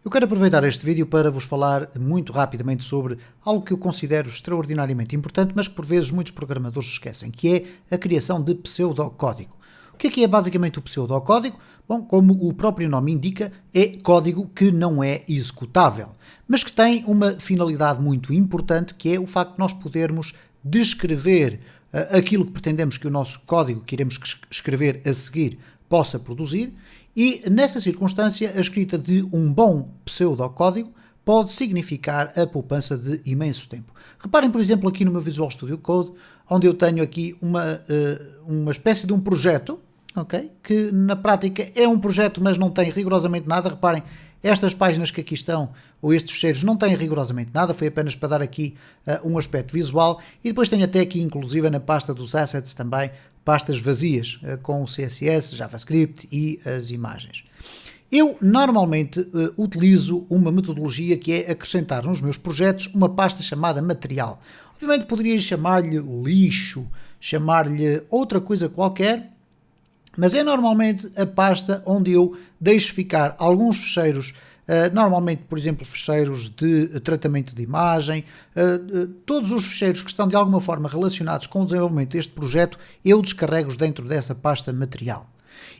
Eu quero aproveitar este vídeo para vos falar muito rapidamente sobre algo que eu considero extraordinariamente importante, mas que por vezes muitos programadores esquecem, que é a criação de pseudocódigo. O que é basicamente o pseudocódigo? Bom, como o próprio nome indica, é código que não é executável, mas que tem uma finalidade muito importante, que é o facto de nós podermos descrever aquilo que pretendemos que o nosso código que iremos escrever a seguir possa produzir, e nessa circunstância a escrita de um bom pseudocódigo pode significar a poupança de imenso tempo. Reparem, por exemplo, aqui no meu Visual Studio Code, onde eu tenho aqui uma espécie de um projeto, okay, que na prática é um projeto, mas não tem rigorosamente nada. Reparem, estas páginas que aqui estão, ou estes fecheiros, não têm rigorosamente nada, foi apenas para dar aqui um aspecto visual, e depois tenho até aqui, inclusive na pasta dos assets também, pastas vazias, com o CSS, JavaScript e as imagens. Eu normalmente utilizo uma metodologia que é acrescentar nos meus projetos uma pasta chamada material. Obviamente poderia chamar-lhe lixo, chamar-lhe outra coisa qualquer, mas é normalmente a pasta onde eu deixo ficar alguns fecheiros, normalmente, por exemplo, fecheiros de tratamento de imagem, todos os fecheiros que estão de alguma forma relacionados com o desenvolvimento deste projeto, eu descarrego-os dentro dessa pasta material.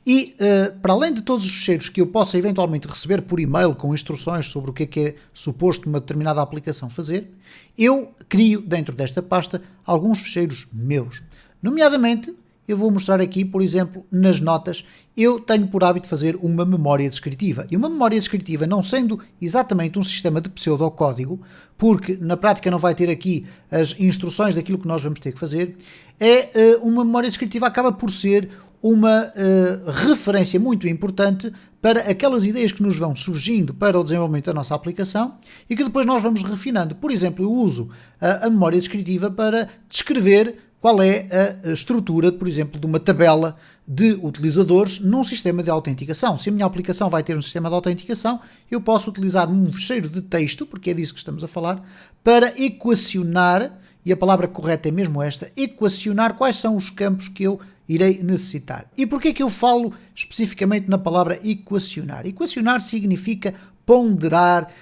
E, para além de todos os fecheiros que eu possa eventualmente receber por e-mail com instruções sobre o que é suposto uma determinada aplicação fazer, eu crio dentro desta pasta alguns fecheiros meus. Nomeadamente, eu vou mostrar aqui, por exemplo, nas notas, eu tenho por hábito fazer uma memória descritiva. E uma memória descritiva, não sendo exatamente um sistema de pseudocódigo, porque na prática não vai ter aqui as instruções daquilo que nós vamos ter que fazer, uma memória descritiva acaba por ser uma referência muito importante para aquelas ideias que nos vão surgindo para o desenvolvimento da nossa aplicação e que depois nós vamos refinando. Por exemplo, eu uso a memória descritiva para descrever qual é a estrutura, por exemplo, de uma tabela de utilizadores num sistema de autenticação. Se a minha aplicação vai ter um sistema de autenticação, eu posso utilizar um fecheiro de texto, porque é disso que estamos a falar, para equacionar, e a palavra correta é mesmo esta, equacionar quais são os campos que eu irei necessitar. E porquê é que eu falo especificamente na palavra equacionar? Equacionar significa ponderar,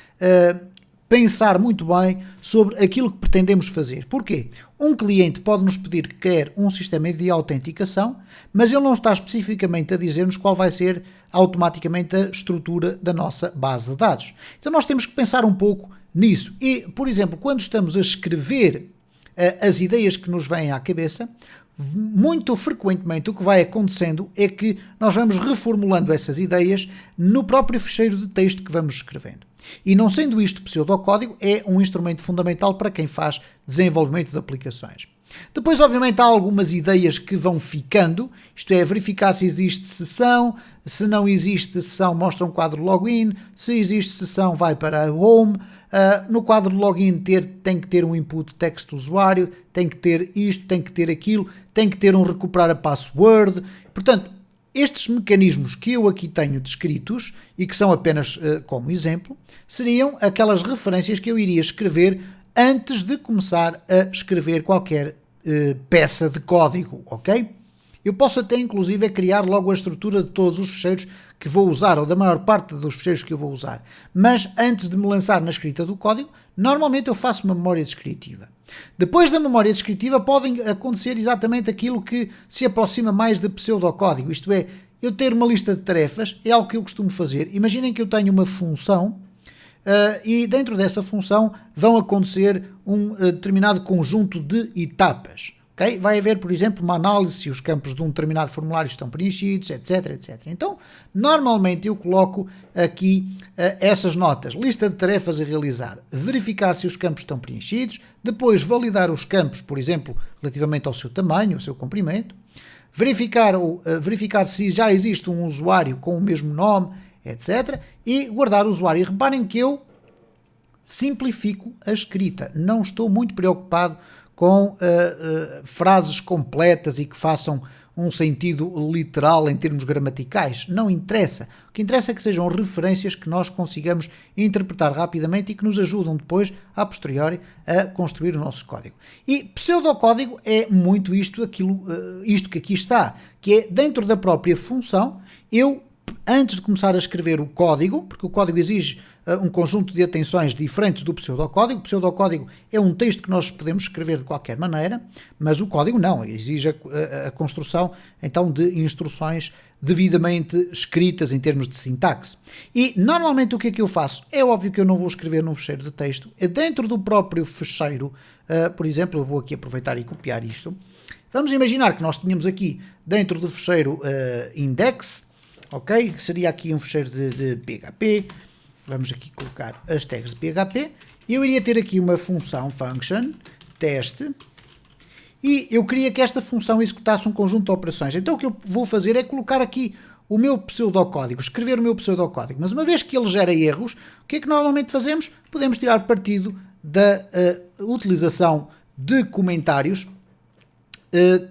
pensar muito bem sobre aquilo que pretendemos fazer. Porquê? Um cliente pode nos pedir que quer um sistema de autenticação, mas ele não está especificamente a dizer-nos qual vai ser automaticamente a estrutura da nossa base de dados. Então nós temos que pensar um pouco nisso. E, por exemplo, quando estamos a escrever as ideias que nos vêm à cabeça, muito frequentemente o que vai acontecendo é que nós vamos reformulando essas ideias no próprio fecheiro de texto que vamos escrevendo. E não sendo isto pseudocódigo, é um instrumento fundamental para quem faz desenvolvimento de aplicações. Depois, obviamente, há algumas ideias que vão ficando, isto é, verificar se existe sessão, se não existe sessão mostra um quadro login, se existe sessão vai para a home, no quadro de login tem que ter um input text do usuário, tem que ter isto, tem que ter aquilo, tem que ter um recuperar a password. Portanto, estes mecanismos que eu aqui tenho descritos, e que são apenas como exemplo, seriam aquelas referências que eu iria escrever antes de começar a escrever qualquer peça de código, ok? Eu posso até inclusive criar logo a estrutura de todos os fecheiros que vou usar, ou da maior parte dos fecheiros que eu vou usar. Mas antes de me lançar na escrita do código, normalmente eu faço uma memória descritiva. Depois da memória descritiva podem acontecer exatamente aquilo que se aproxima mais de pseudocódigo, isto é, eu ter uma lista de tarefas, é algo que eu costumo fazer. Imaginem que eu tenho uma função e dentro dessa função vão acontecer um determinado conjunto de etapas. Okay? Vai haver, por exemplo, uma análise se os campos de um determinado formulário estão preenchidos, etc, etc. Então, normalmente eu coloco aqui essas notas, lista de tarefas a realizar, verificar se os campos estão preenchidos, depois validar os campos, por exemplo, relativamente ao seu tamanho, ao seu comprimento, verificar se já existe um usuário com o mesmo nome, etc. E guardar o usuário. E reparem que eu simplifico a escrita, não estou muito preocupado com frases completas e que façam um sentido literal em termos gramaticais. Não interessa. O que interessa é que sejam referências que nós consigamos interpretar rapidamente e que nos ajudam depois, a posteriori, a construir o nosso código. E pseudocódigo é muito isto que aqui está, que é dentro da própria função, eu antes de começar a escrever o código, porque o código exige um conjunto de atenções diferentes do pseudocódigo. O pseudocódigo é um texto que nós podemos escrever de qualquer maneira, mas o código não, exige a construção então de instruções devidamente escritas em termos de sintaxe. E normalmente o que é que eu faço? É óbvio que eu não vou escrever num fecheiro de texto, dentro do próprio fecheiro, por exemplo, eu vou aqui aproveitar e copiar isto. Vamos imaginar que nós tínhamos aqui dentro do fecheiro index, ok? Que seria aqui um fecheiro de PHP. Vamos aqui colocar as tags de PHP. Eu iria ter aqui uma função function teste e eu queria que esta função executasse um conjunto de operações. Então o que eu vou fazer é colocar aqui o meu pseudocódigo, escrever o meu pseudocódigo. Mas uma vez que ele gera erros, o que é que normalmente fazemos? Podemos tirar partido da utilização de comentários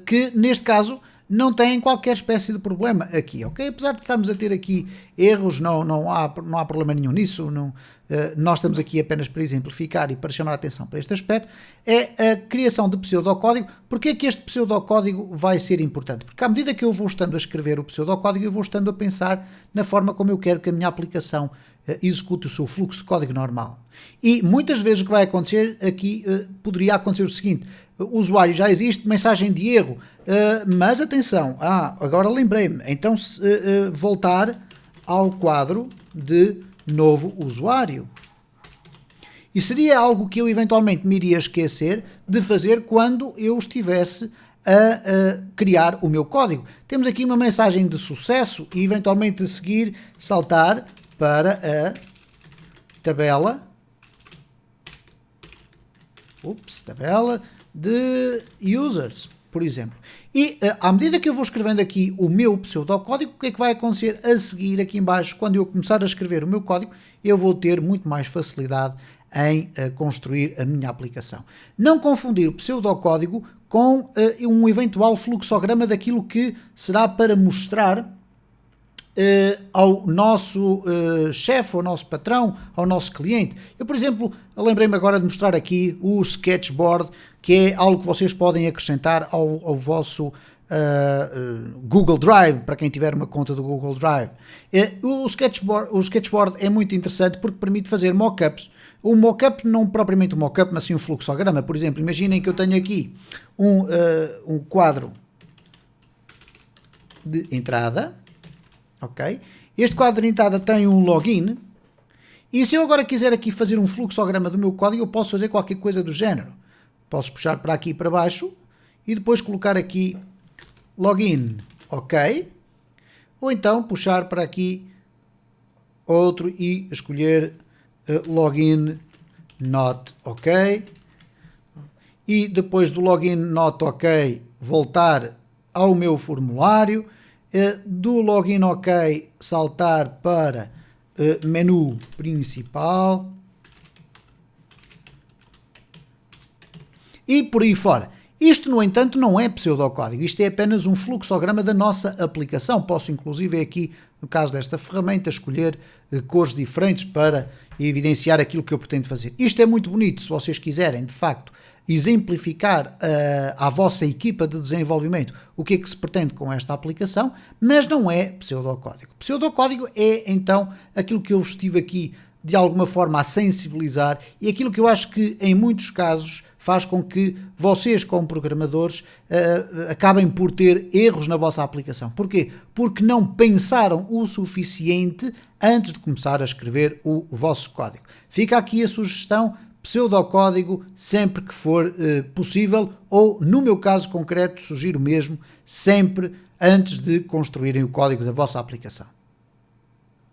que neste caso não têm qualquer espécie de problema aqui, ok? Apesar de estarmos a ter aqui erros, não há problema nenhum nisso, nós estamos aqui apenas para exemplificar e para chamar a atenção para este aspecto, é a criação de pseudocódigo. Porque é que este pseudocódigo vai ser importante? Porque à medida que eu vou estando a escrever o pseudocódigo, eu vou estando a pensar na forma como eu quero que a minha aplicação execute o seu fluxo de código normal. E muitas vezes o que vai acontecer aqui, poderia acontecer o seguinte: o usuário já existe, mensagem de erro, mas atenção, agora lembrei-me, então voltar ao quadro de novo usuário. E seria algo que eu eventualmente me iria esquecer de fazer quando eu estivesse a criar o meu código. Temos aqui uma mensagem de sucesso e eventualmente a seguir saltar para a tabela, tabela de users, por exemplo. E à medida que eu vou escrevendo aqui o meu pseudocódigo, o que é que vai acontecer a seguir aqui em baixo? Quando eu começar a escrever o meu código, eu vou ter muito mais facilidade em construir a minha aplicação. Não confundir o pseudocódigo com um eventual fluxograma daquilo que será para mostrar ao nosso chefe, ao nosso patrão, ao nosso cliente. Eu, por exemplo, lembrei-me agora de mostrar aqui o Sketchboard, que é algo que vocês podem acrescentar ao vosso Google Drive, para quem tiver uma conta do Google Drive. O Sketchboard é muito interessante porque permite fazer mockups. Um mockup, não propriamente um mockup, mas sim um fluxograma. Por exemplo, imaginem que eu tenho aqui um quadro de entrada. Ok? Este quadro de entrada tem um login e se eu agora quiser aqui fazer um fluxograma do meu código, eu posso fazer qualquer coisa do género. Posso puxar para aqui para baixo e depois colocar aqui login, ok? Ou então puxar para aqui outro e escolher login not ok. E depois do login not ok, voltar ao meu formulário. Do login ok, saltar para menu principal e por aí fora. Isto, no entanto, não é pseudocódigo, isto é apenas um fluxograma da nossa aplicação. Posso, inclusive, aqui, no caso desta ferramenta, escolher cores diferentes para evidenciar aquilo que eu pretendo fazer. Isto é muito bonito, se vocês quiserem, de facto, exemplificar à vossa equipa de desenvolvimento o que é que se pretende com esta aplicação, mas não é pseudocódigo. Pseudocódigo é, então, aquilo que eu estive aqui, de alguma forma, a sensibilizar e aquilo que eu acho que, em muitos casos, faz com que vocês, como programadores, acabem por ter erros na vossa aplicação. Porquê? Porque não pensaram o suficiente antes de começar a escrever o vosso código. Fica aqui a sugestão: pseudocódigo sempre que for possível, ou, no meu caso concreto, sugiro mesmo sempre antes de construírem o código da vossa aplicação.